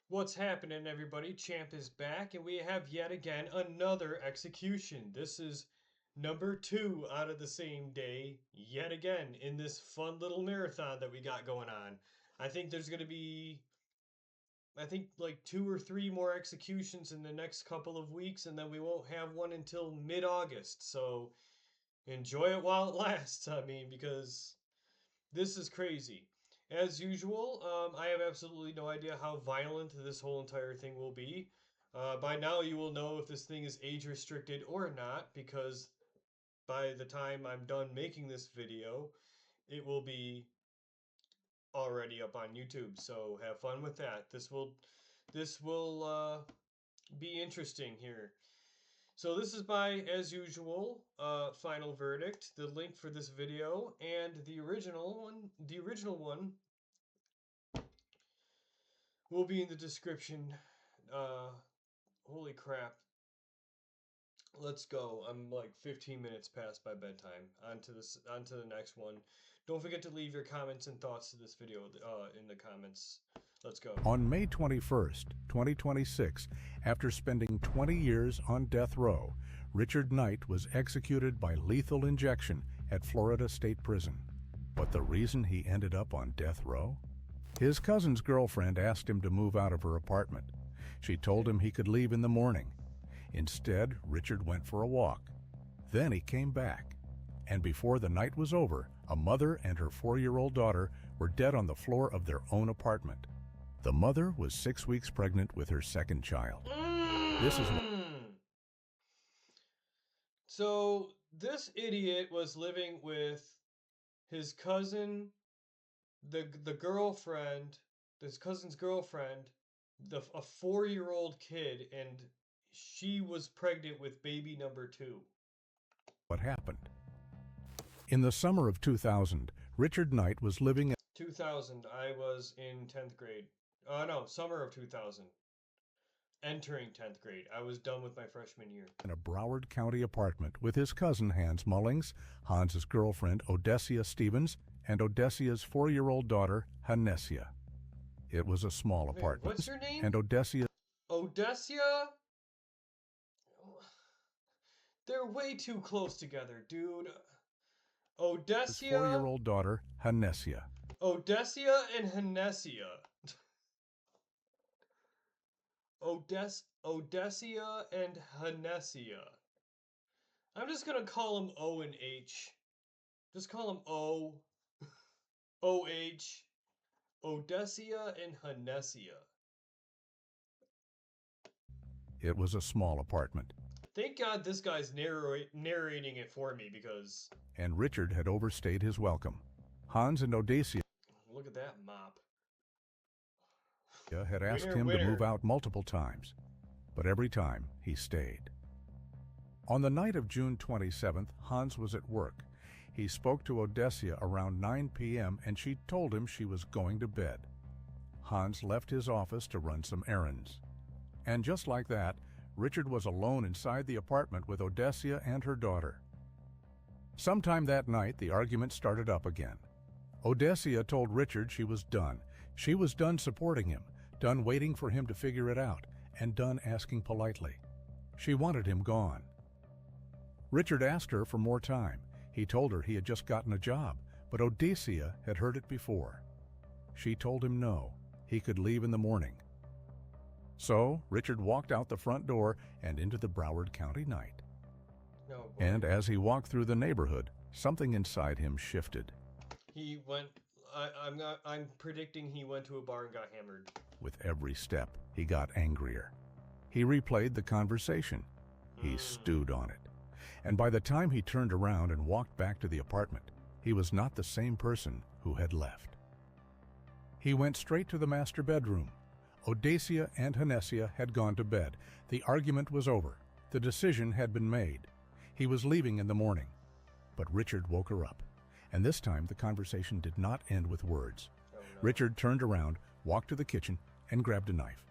What's happening, everybody? Champ is back, and we have yet again another execution. This is number two out of the same day, yet again, in this fun little marathon that we got going on. I think there's going to be, like two or three more executions in the next couple of weeks, and then we won't have one until mid August. So enjoy it while it lasts, because this is crazy. As usual, I have absolutely no idea how violent this whole entire thing will be. By now, you will know if this thing is age restricted or not, because by the time I'm done making this video, it will be already up on YouTube. So have fun with that. This will be interesting here. So this is by, as usual, Final Verdict. The link for this video and the original one will be in the description. Uh, Holy crap. Let's go. I'm like 15 minutes past my bedtime. On to the next one. Don't forget to leave your comments and thoughts to this video in the comments. Let's go. On May 21st, 2026, after spending 20 years on death row, Richard Knight was executed by lethal injection at Florida State Prison. But the reason he ended up on death row? His cousin's girlfriend asked him to move out of her apartment. She told him he could leave in the morning. Instead, Richard went for a walk. Then he came back. And before the night was over, a mother and her 4-year-old daughter were dead on the floor of their own apartment. The mother was 6 weeks pregnant with her second child. This is So this idiot was living with his cousin, the girlfriend, his cousin's girlfriend, a 4-year-old kid, and she was pregnant with baby number two. what happened. In the summer of 2000, Richard Knight was living at 2000, I was in 10th grade. No, summer of 2000. Entering 10th grade. I was done with my freshman year. in a Broward County apartment with his cousin Hans Mullings, Hans's girlfriend Odessia Stevens, and Odessia's 4-year-old daughter Hanessia. It was a small Wait, apartment, what's your name? and Odessia Odessia? They're way too close together, dude. Odessia, 4-year-old daughter Hanessia. Odessia and Hanessia. Odessia and Hanessia. I'm just gonna call them O and H. Just call them O. O-H. Odessia and Hanessia. It was a small apartment, Thank God this guy's narrating it for me, because and Richard had overstayed his welcome. Hans and Odessia look at that mop. had asked Winner, him to winner. move out multiple times, but every time he stayed. On the night of June 27th, Hans was at work. He spoke to Odessia around 9 p.m. and she told him she was going to bed. Hans left his office to run some errands. And just like that, Richard was alone inside the apartment with Odessia and her daughter. Sometime that night, the argument started up again. Odessia told Richard she was done. She was done supporting him, done waiting for him to figure it out, and done asking politely. She wanted him gone. Richard asked her for more time. He told her he had just gotten a job, but Odessia had heard it before. She told him no, he could leave in the morning. So Richard walked out the front door and into the Broward County night. No, boy. And as he walked through the neighborhood, something inside him shifted. He went. I'm predicting he went to a bar and got hammered. With every step, he got angrier. He replayed the conversation. He stewed on it. And by the time he turned around and walked back to the apartment, he was not the same person who had left. He went straight to the master bedroom. Odessia and Hanessia had gone to bed. The argument was over. The decision had been made. He was leaving in the morning. But Richard woke her up. And this time the conversation did not end with words. Oh, no. Richard turned around, walked to the kitchen, and grabbed a knife.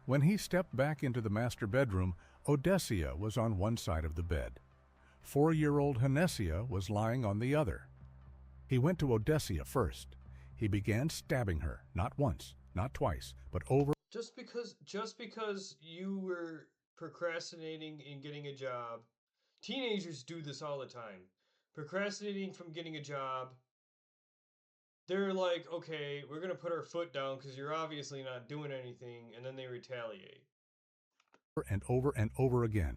When he stepped back into the master bedroom, Odessia was on one side of the bed. 4-year-old Hanessia was lying on the other. He went to Odessia first. He began stabbing her, not once, not twice, but over just because you were procrastinating in getting a job, teenagers do this all the time. Procrastinating from getting a job, they're like, okay, we're gonna put our foot down because you're obviously not doing anything, and then they retaliate. And over again.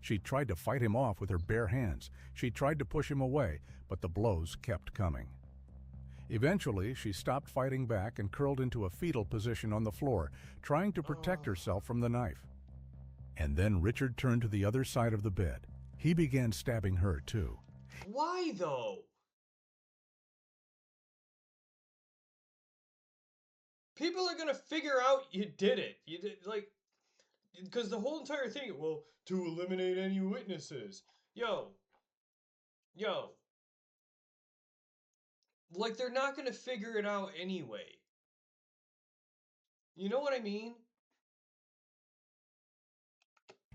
She tried to fight him off with her bare hands. She tried to push him away, but the blows kept coming. Eventually, she stopped fighting back and curled into a fetal position on the floor, trying to protect Oh, herself from the knife. And then Richard turned to the other side of the bed. He began stabbing her, too. why though? People are gonna figure out you did it. You did like because the whole entire thing. Well, to eliminate any witnesses. Yo, yo, like they're not gonna figure it out anyway. You know what I mean?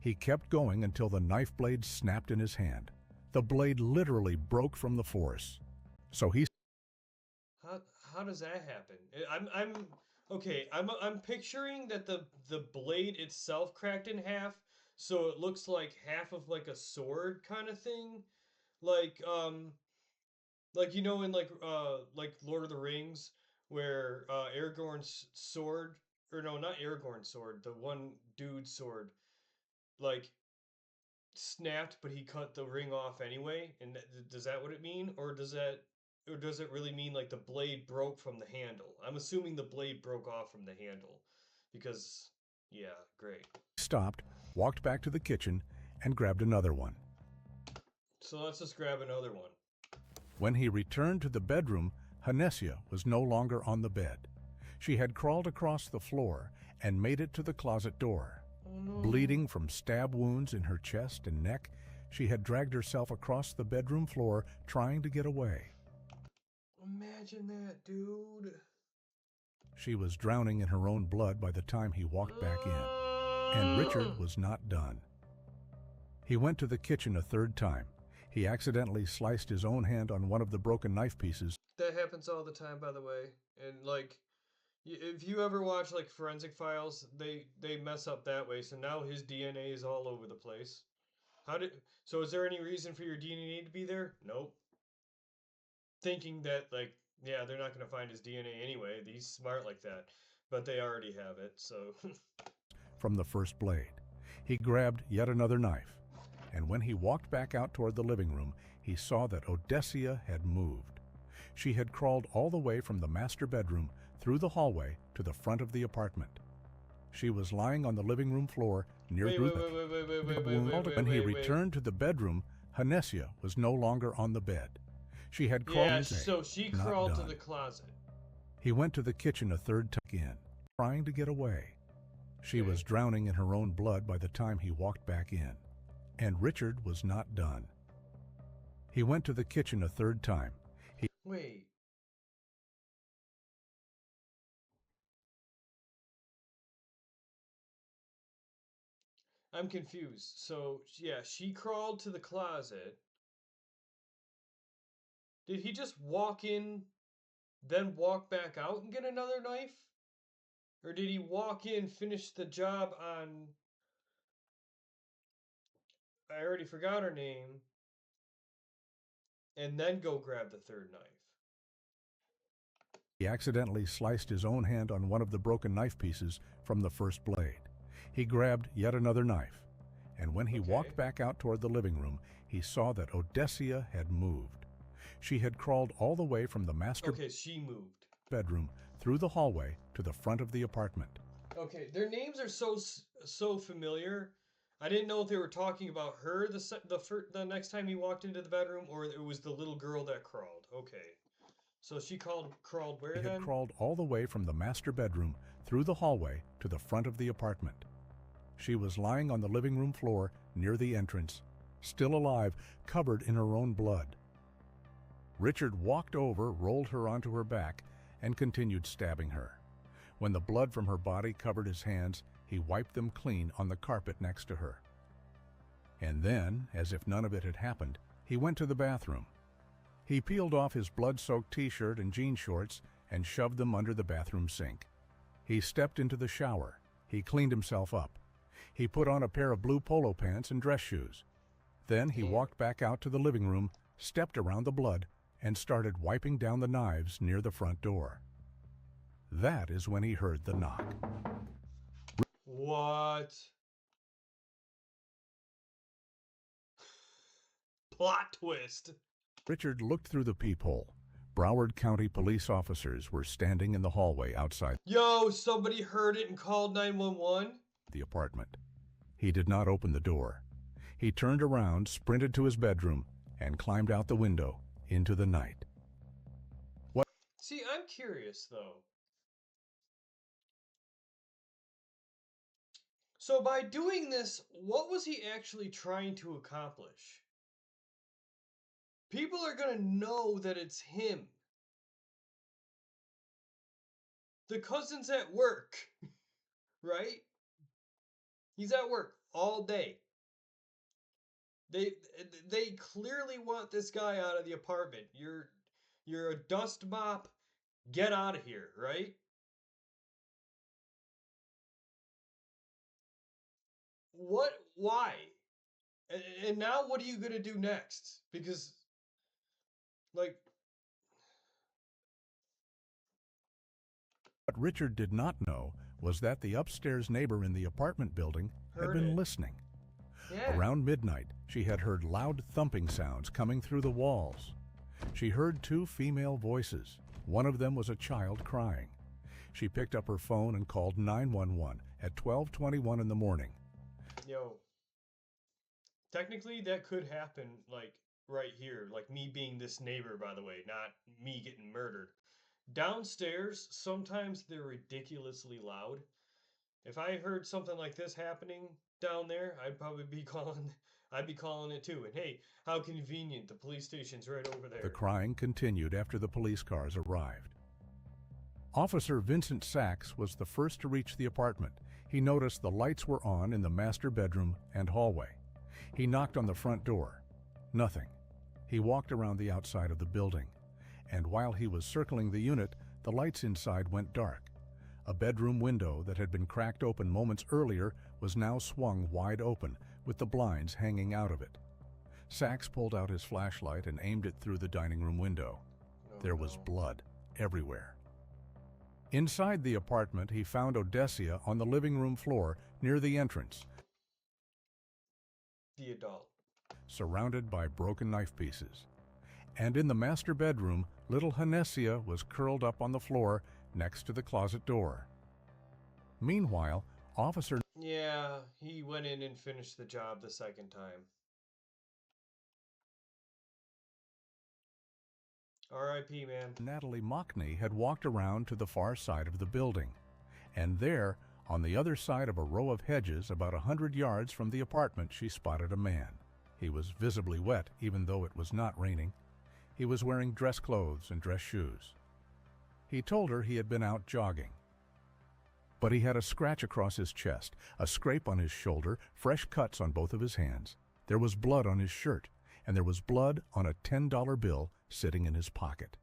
He kept going until the knife blade snapped in his hand. The blade literally broke from the force. So he How how does that happen? I'm okay. I'm picturing that the blade itself cracked in half, so it looks like half of like a sword kind of thing, like like you know in like Lord of the Rings where Aragorn's sword, or no, not Aragorn's sword, the one dude's sword, like snapped, but he cut the ring off anyway. And does that what it mean, or does it really mean like the blade broke from the handle? I'm assuming the blade broke off from the handle, because yeah, great. stopped, walked back to the kitchen, and grabbed another one. So let's just grab another one. When he returned to the bedroom, Hanesia was no longer on the bed. She had crawled across the floor and made it to the closet door. Oh no. Bleeding from stab wounds in her chest and neck, she had dragged herself across the bedroom floor trying to get away. Imagine that, dude. She was drowning in her own blood by the time he walked back in. And Richard was not done. He went to the kitchen a third time. He accidentally sliced his own hand on one of the broken knife pieces. That happens all the time, by the way. And like, if you ever watch like Forensic Files, they mess up that way. So now his DNA is all over the place. How did? So is there any reason for your DNA to be there? Nope. Thinking that like, yeah, they're not gonna find his DNA anyway. He's smart like that, but they already have it. So From the first blade. He grabbed yet another knife, and when he walked back out toward the living room, he saw that Odessia had moved. She had crawled all the way from the master bedroom through the hallway to the front of the apartment. She was lying on the living room floor near wait, the wait, wait, wait, wait, wait, wait, wait, wait, When he wait, wait. returned to the bedroom, Hanesia was no longer on the bed. She had crawled Yeah, in. so she Not crawled to done. the closet. He went to the kitchen a third time again, trying to get away. She Okay. was drowning in her own blood by the time he walked back in. And Richard was not done. He went to the kitchen a third time. Wait. I'm confused. So, yeah, she crawled to the closet. Did he just walk in, then walk back out and get another knife? Or did he walk in, finish the job on, I already forgot her name, and then go grab the third knife? He accidentally sliced his own hand on one of the broken knife pieces from the first blade. He grabbed yet another knife, and when he Okay. walked back out toward the living room, he saw that Odessia had moved. She had crawled all the way from the master Okay, she moved. bedroom through the hallway to the front of the apartment. Okay, their names are so familiar. I didn't know if they were talking about her the next time he walked into the bedroom, or it was the little girl that crawled. Okay, so she crawled where She had then? crawled all the way from the master bedroom through the hallway to the front of the apartment. She was lying on the living room floor near the entrance, still alive, covered in her own blood. Richard walked over, rolled her onto her back, and continued stabbing her. When the blood from her body covered his hands, he wiped them clean on the carpet next to her. And then, as if none of it had happened, he went to the bathroom. He peeled off his blood-soaked t-shirt and jean shorts and shoved them under the bathroom sink. He stepped into the shower. He cleaned himself up. He put on a pair of blue polo pants and dress shoes. Then he walked back out to the living room, stepped around the blood, and started wiping down the knives near the front door. That is when he heard the knock. What? Plot twist. Richard looked through the peephole. Broward County police officers were standing in the hallway outside Yo, somebody heard it and called 911? the apartment. He did not open the door. He turned around, sprinted to his bedroom, and climbed out the window into the night. See, I'm curious though. So by doing this, what was he actually trying to accomplish? People are going to know that it's him. The cousin's at work, right? He's at work all day. They clearly want this guy out of the apartment. You're a dust mop. Get out of here, right? What? Why? And now what are you going to do next? Because, like, What Richard did not know was that the upstairs neighbor in the apartment building had Heard been it. listening. yeah. Around midnight, she had heard loud thumping sounds coming through the walls. She heard two female voices. One of them was a child crying. She picked up her phone and called 911 at 12:21 in the morning. Yo. Technically, that could happen, like, right here. Like, me being this neighbor, by the way, not me getting murdered. Downstairs, sometimes they're ridiculously loud. If I heard something like this happening down there, I'd be calling it too. And hey, how convenient, the police station's right over there. The crying continued after the police cars arrived. Officer Vincent Sachs was the first to reach the apartment. He noticed the lights were on in the master bedroom and hallway. He knocked on the front door. Nothing. He walked around the outside of the building, and while he was circling the unit, the lights inside went dark. A bedroom window that had been cracked open moments earlier was now swung wide open, with the blinds hanging out of it. Sachs pulled out his flashlight and aimed it through the dining room window. Oh, There was no. blood everywhere. Inside the apartment, he found Odessia on the living room floor near the entrance, The adult. surrounded by broken knife pieces. And in the master bedroom, little Hanessia was curled up on the floor next to the closet door. Meanwhile, Officer Yeah, he went in and finished the job the second time. R.I.P., man. Natalie Mockney had walked around to the far side of the building, and there, on the other side of a row of hedges about 100 yards from the apartment, she spotted a man. He was visibly wet, even though it was not raining. He was wearing dress clothes and dress shoes. He told her he had been out jogging. But he had a scratch across his chest, a scrape on his shoulder, fresh cuts on both of his hands. There was blood on his shirt, and there was blood on a $10 bill sitting in his pocket.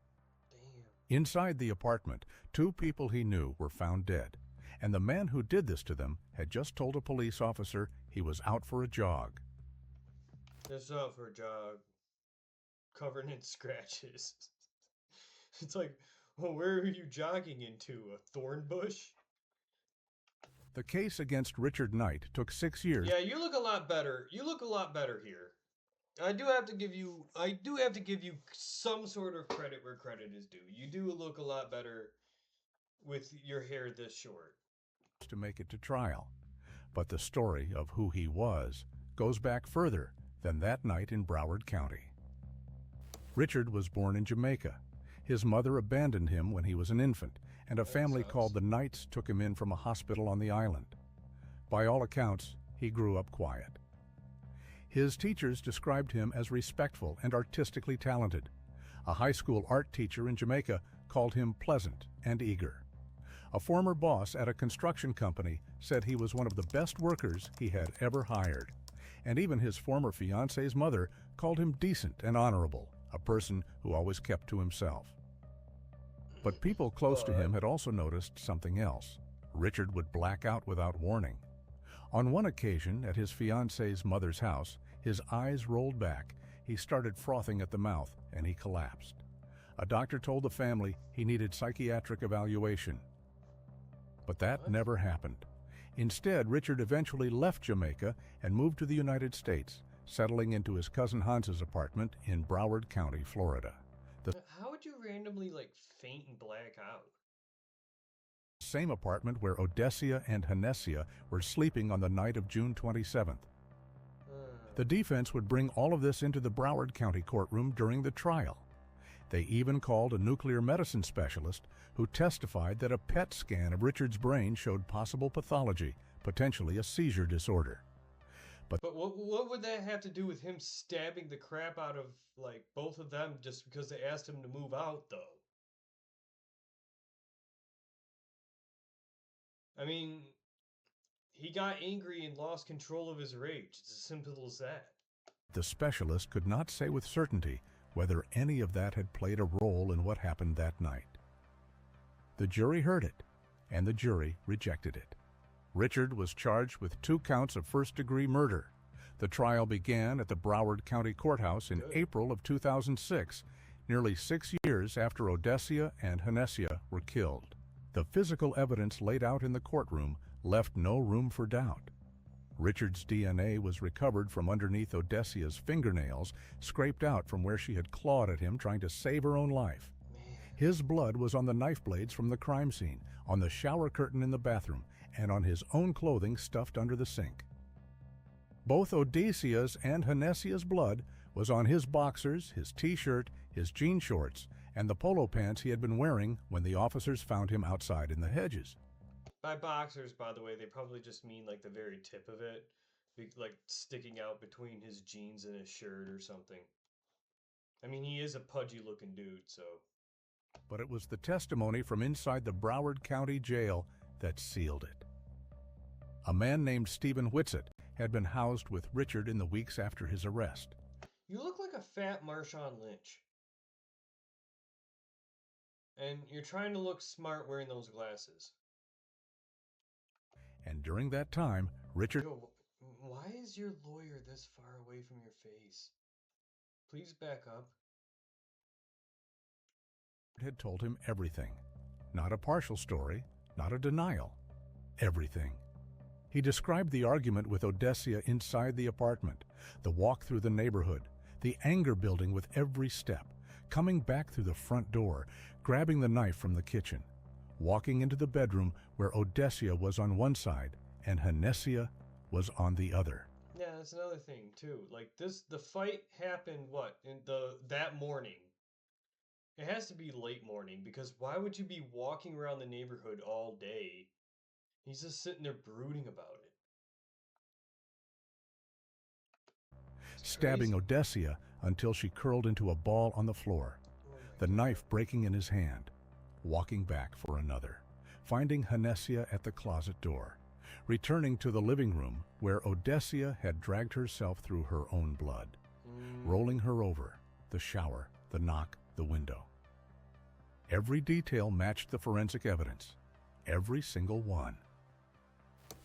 Damn. Inside the apartment, two people he knew were found dead, and the man who did this to them had just told a police officer he was out for a jog. This out for a jog. Covered in scratches. It's like, well, where are you jogging into? A thorn bush? The case against Richard Knight took 6 years. Yeah, you look a lot better. You look a lot better here. I do have to give you some sort of credit where credit is due. You do look a lot better with your hair this short. To make it to trial. But the story of who he was goes back further than that night in Broward County. Richard was born in Jamaica. His mother abandoned him when he was an infant, and a family sucks. called the Knights took him in from a hospital on the island. By all accounts, he grew up quiet. His teachers described him as respectful and artistically talented. A high school art teacher in Jamaica called him pleasant and eager. A former boss at a construction company said he was one of the best workers he had ever hired. And even his former fiance's mother called him decent and honorable, a person who always kept to himself. But people close to him had also noticed something else. Richard would black out without warning. On one occasion, at his fiancee's mother's house, his eyes rolled back, he started frothing at the mouth, and he collapsed. A doctor told the family he needed psychiatric evaluation. But that never happened. Instead, Richard eventually left Jamaica and moved to the United States, settling into his cousin Hans's apartment in Broward County, Florida. How would you randomly, like, faint and black out? Same apartment where Odessia and Hanessia were sleeping on the night of June 27th. The defense would bring all of this into the Broward County courtroom during the trial. They even called a nuclear medicine specialist who testified that a PET scan of Richard's brain showed possible pathology, potentially a seizure disorder. But what would that have to do with him stabbing the crap out of, like, both of them just because they asked him to move out, though? I mean, he got angry and lost control of his rage. It's as simple as that. The specialist could not say with certainty whether any of that had played a role in what happened that night. The jury heard it, and the jury rejected it. Richard was charged with 2 counts of first-degree murder. The trial began at the Broward County Courthouse in April of 2006, nearly 6 years after Odessia and Hanessia were killed. The physical evidence laid out in the courtroom left no room for doubt. Richard's DNA was recovered from underneath Odessia's fingernails, scraped out from where she had clawed at him trying to save her own life. His blood was on the knife blades from the crime scene, on the shower curtain in the bathroom, and on his own clothing stuffed under the sink. Both Odessia's and Hanessia's blood was on his boxers, his t-shirt, his jean shorts, and the polo pants he had been wearing when the officers found him outside in the hedges. By boxers, by the way, they probably just mean, like, the very tip of it, like, sticking out between his jeans and his shirt or something. I mean, he is a pudgy-looking dude, so... But it was the testimony from inside the Broward County Jail that sealed it. A man named Stephen Whitsett had been housed with Richard in the weeks after his arrest. You look like a fat Marshawn Lynch. And you're trying to look smart wearing those glasses. And during that time, Richard... Yo, why is your lawyer this far away from your face? Please back up. ...had told him everything. Not a partial story, not a denial. Everything. He described the argument with Odessia inside the apartment, the walk through the neighborhood, the anger building with every step, coming back through the front door, grabbing the knife from the kitchen, walking into the bedroom where Odessia was on one side and Hanessia was on the other. Yeah, that's another thing too. Like the fight happened that morning. It has to be late morning, because why would you be walking around the neighborhood all day? He's just sitting there brooding about it. Stabbing Odessia until she curled into a ball on the floor, the knife breaking in his hand, walking back for another, finding Hanessia at the closet door, returning to the living room where Odessia had dragged herself through her own blood, rolling her over, the shower, the knock, the window. Every detail matched the forensic evidence, every single one.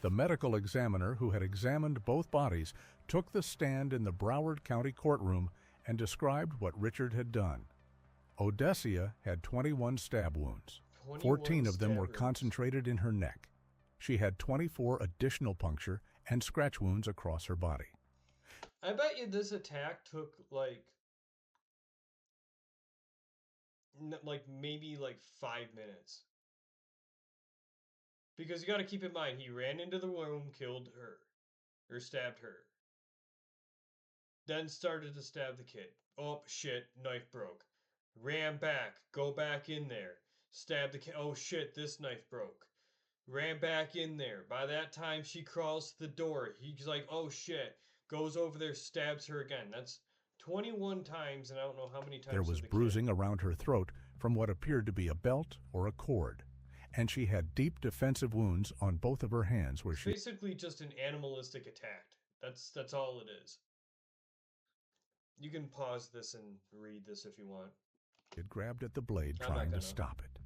The medical examiner who had examined both bodies took the stand in the Broward County courtroom and described what Richard had done. Odessia had 21 stab wounds. 14 of them were concentrated in her neck. She had 24 additional puncture and scratch wounds across her body. I bet you this attack took maybe 5 minutes. Because you got to keep in mind, he ran into the room, killed her, or stabbed her. Then started to stab the kid. Oh shit, knife broke. Ran back, go back in there. Stab the kid. Oh shit, this knife broke. Ran back in there. By that time, she crawls to the door. He's like, oh shit. Goes over there, stabs her again. That's 21 times, and I don't know how many times. There was bruising around her throat from what appeared to be a belt or a cord, and she had deep defensive wounds on both of her hands where she... Basically just an animalistic attack. That's all it is. You can pause this and read this if you want. It grabbed at the blade, trying to stop it.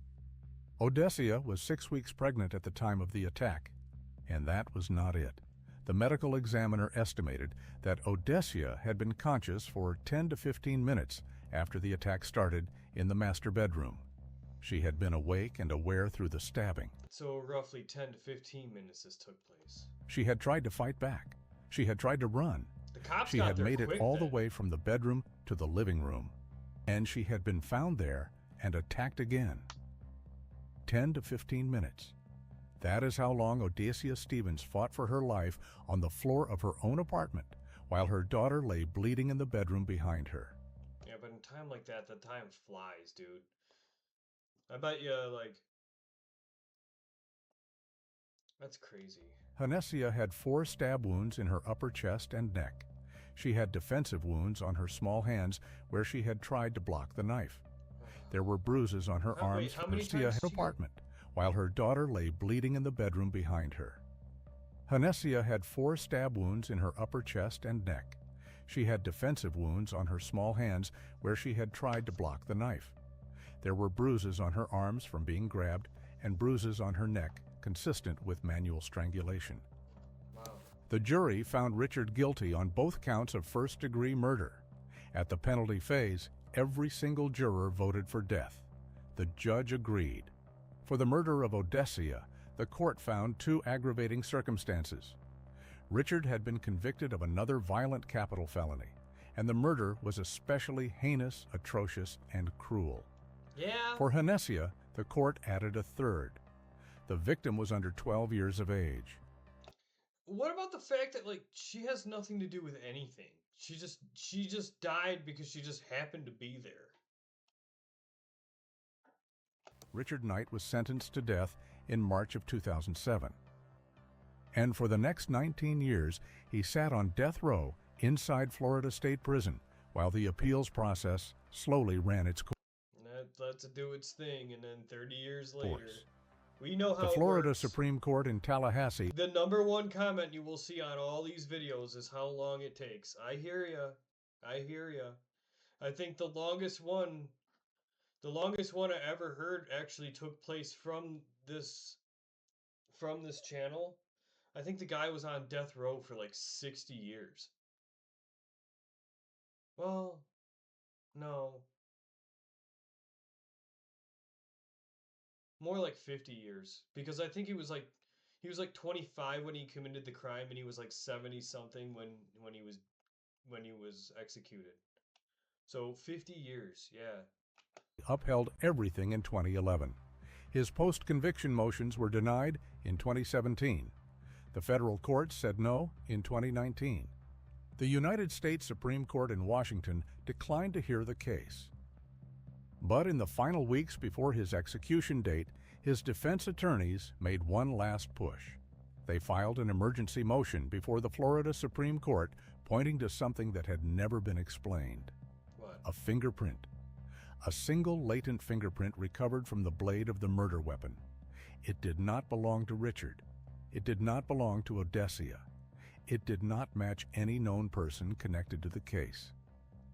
Odessia was 6 weeks pregnant at the time of the attack, and that was not it. The medical examiner estimated that Odessia had been conscious for 10 to 15 minutes after the attack started in the master bedroom. She had been awake and aware through the stabbing. So roughly 10 to 15 minutes this took place. She had tried to fight back. She had tried to run. The cops She got had there made it quick all the then. way from the bedroom to the living room, and she had been found there and attacked again. 10 to 15 minutes. That is how long Odessia Stevens fought for her life on the floor of her own apartment while her daughter lay bleeding in the bedroom behind her. Yeah, but in time like that, the time flies, dude. I bet you, like... That's crazy. Hanessia had 4 stab wounds in her upper chest and neck. She had defensive wounds on her small hands where she had tried to block the knife. There were bruises on her arms how from many Hanessia times her did you- apartment while her daughter lay bleeding in the bedroom behind her. Hanessia had 4 stab wounds in her upper chest and neck. She had defensive wounds on her small hands where she had tried to block the knife. There were bruises on her arms from being grabbed and bruises on her neck consistent with manual strangulation. Wow. The jury found Richard guilty on both counts of first-degree murder. At the penalty phase, every single juror voted for death. The judge agreed. For the murder of Odessia, the court found 2 aggravating circumstances. Richard had been convicted of another violent capital felony, and the murder was especially heinous, atrocious, and cruel. Yeah. For Hanessia, the court added a third. The victim was under 12 years of age. What about the fact that, like, she has nothing to do with anything? She just died because she just happened to be there. Richard Knight was sentenced to death in March of 2007. And for the next 19 years, he sat on death row inside Florida State Prison while the appeals process slowly ran its course. And that lets it do its thing, and then 30 years later, we know how The it Florida works. Supreme Court in Tallahassee. The number one comment you will see on all these videos is how long it takes. I hear ya. I hear ya. I think the longest one I ever heard actually took place from this channel. I think the guy was on death row for like 60 years. Well, no. More like 50 years, because I think he was like 25 when he committed the crime, and he was like 70 something when he was executed. So 50 years, yeah. Upheld everything in 2011. His post-conviction motions were denied in 2017. The federal courts said no in 2019. The United States Supreme Court in Washington declined to hear the case. But in the final weeks before his execution date, his defense attorneys made one last push. They filed an emergency motion before the Florida Supreme Court pointing to something that had never been explained. What? A fingerprint. A single latent fingerprint recovered from the blade of the murder weapon. It did not belong to Richard. It did not belong to Odessia. It did not match any known person connected to the case.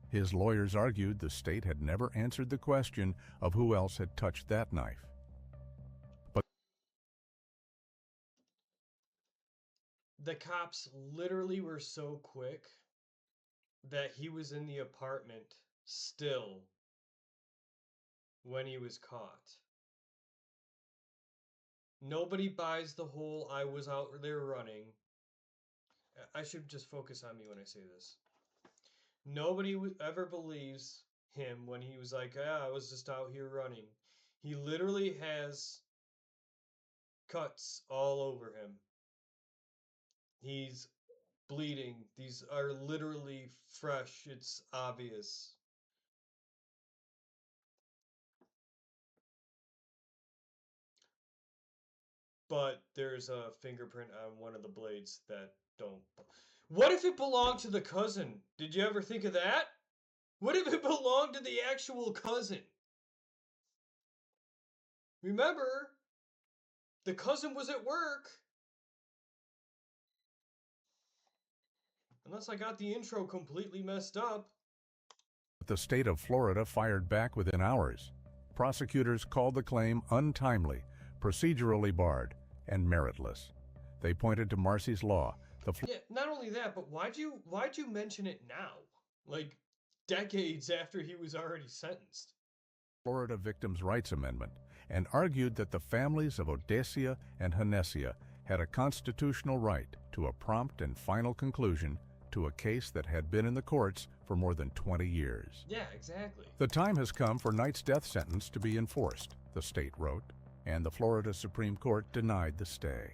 His lawyers argued the state had never answered the question of who else had touched that knife. But The cops literally were so quick that he was in the apartment still when he was caught. Nobody buys the whole "I was out there running." I should just focus on me when I say this. Nobody ever believes him when he was like, "Yeah, I was just out here running." He literally has cuts all over him. He's bleeding. These are literally fresh. It's obvious. But there's a fingerprint on one of the blades that don't. What if it belonged to the cousin? Did you ever think of that? What if it belonged to the actual cousin? Remember, the cousin was at work. Unless I got the intro completely messed up. the state of Florida fired back within hours. prosecutors called the claim untimely, procedurally barred, and meritless. They pointed to Marsy's Law, the Yeah, not only that, but why'd you mention it now? Like decades after he was already sentenced. Florida Victims' Rights Amendment, and argued that the families of Odessia and Hanessia had a constitutional right to a prompt and final conclusion to a case that had been in the courts for more than 20 years. Yeah, exactly. The time has come for Knight's death sentence to be enforced, the state wrote, and the Florida Supreme Court denied the stay.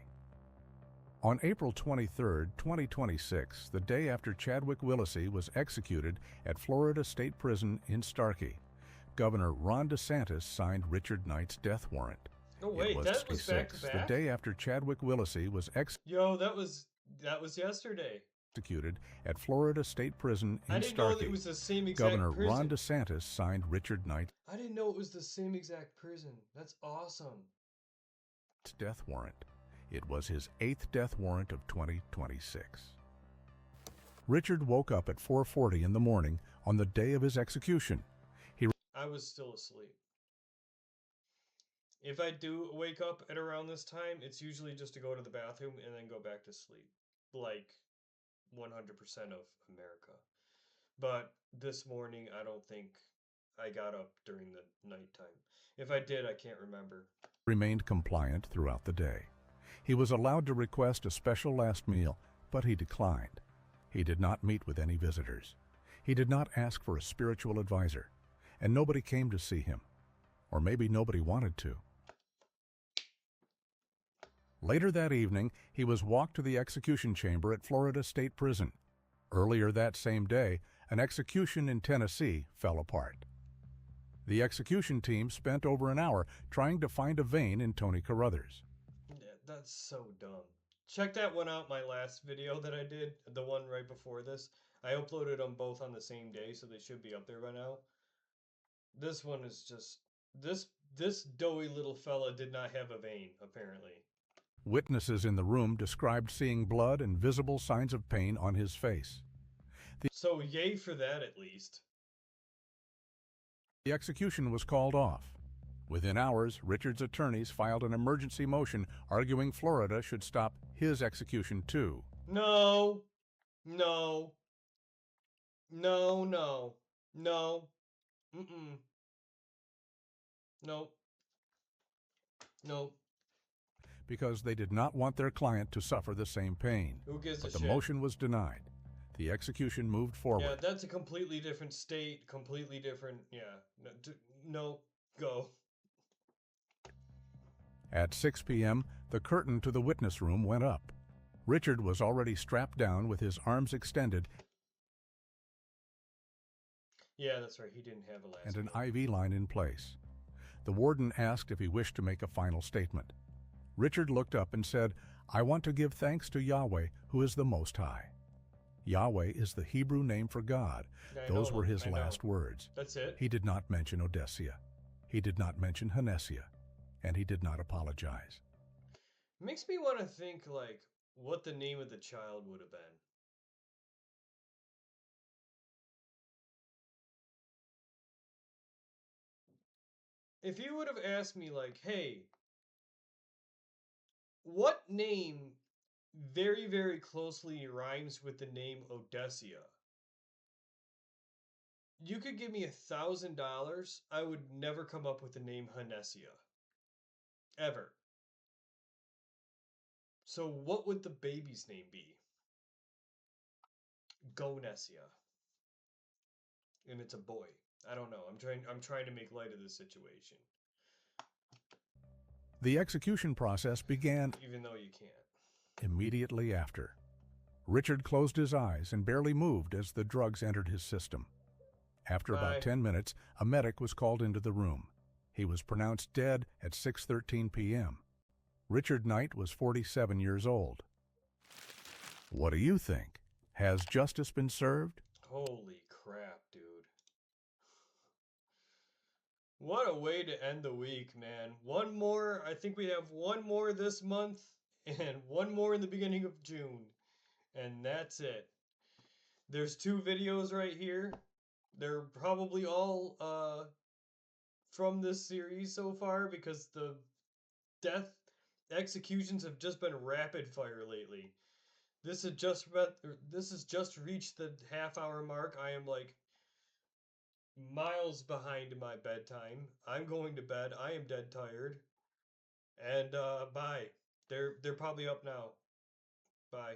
On April 23, 2026, the day after Chadwick Willacy was executed at Florida State Prison in Starkey, Governor Ron DeSantis signed Richard Knight's death warrant. Oh wait, that was back to back? The day after Chadwick Willacy was Yo, that was yesterday. Executed at Florida State Prison in I didn't Starkey. know that it was the same exact Governor prison. Ron DeSantis signed Richard Knight's I didn't know it was the same exact prison. That's awesome. death warrant. It was his 8th death warrant of 2026. Richard woke up at 4:40 in the morning on the day of his execution. I was still asleep. If I do wake up at around this time, it's usually just to go to the bathroom and then go back to sleep. Like 100% of America. But this morning, I don't think I got up during the nighttime. If I did, I can't remember. Remained compliant throughout the day. He was allowed to request a special last meal, but he declined. He did not meet with any visitors. He did not ask for a spiritual advisor, and nobody came to see him. Or maybe nobody wanted to. Later that evening, he was walked to the execution chamber at Florida State Prison. Earlier that same day, an execution in Tennessee fell apart. The execution team spent over an hour trying to find a vein in Tony Carruthers. Yeah, that's so dumb. Check that one out, my last video that I did, the one right before this. I uploaded them both on the same day, so they should be up there by now. This one is just... This doughy little fella did not have a vein, apparently. Witnesses in the room described seeing blood and visible signs of pain on his face. So yay for that, at least. The execution was called off. Within hours, Richard's attorneys filed an emergency motion arguing Florida should stop his execution too. No. No. No, no. No. Mm-mm. No. No. Because they did not want their client to suffer the same pain. Who gives a But the shit? motion was denied. The execution moved forward. Yeah, that's a completely different state, completely different... Yeah. No. Go. At 6 p.m., the curtain to the witness room went up. Richard was already strapped down with his arms extended Yeah, that's right. He didn't have a last and an name. IV line in place. The warden asked if he wished to make a final statement. Richard looked up and said, "I want to give thanks to Yahweh, who is the Most High." Yahweh is the Hebrew name for God. Those were his last words. That's it? He did not mention Odessia. He did not mention Hanessia. And he did not apologize. Makes me want to think, like, what the name of the child would have been. If you would have asked me, like, hey, what name very, very closely rhymes with the name Odessia? You could give me $1,000, I would never come up with the name Hanessia. Ever. So what would the baby's name be? Gonessia. And it's a boy. I don't know. I'm trying to make light of this situation. The execution process began Even though you can't. immediately after. Richard closed his eyes and barely moved as the drugs entered his system. After Bye. about 10 minutes, a medic was called into the room. He was pronounced dead at 6:13 p.m. Richard Knight was 47 years old. What do you think? Has justice been served? Holy crap, dude. What a way to end the week, man. One more. I think we have one more this month and one more in the beginning of June. And that's it. There's 2 videos right here. They're probably all from this series so far because the death executions have just been rapid fire lately. This has just reached the half-hour mark. I am like miles behind my bedtime. I'm going to bed. I am dead tired. And bye. They're probably up now. Bye.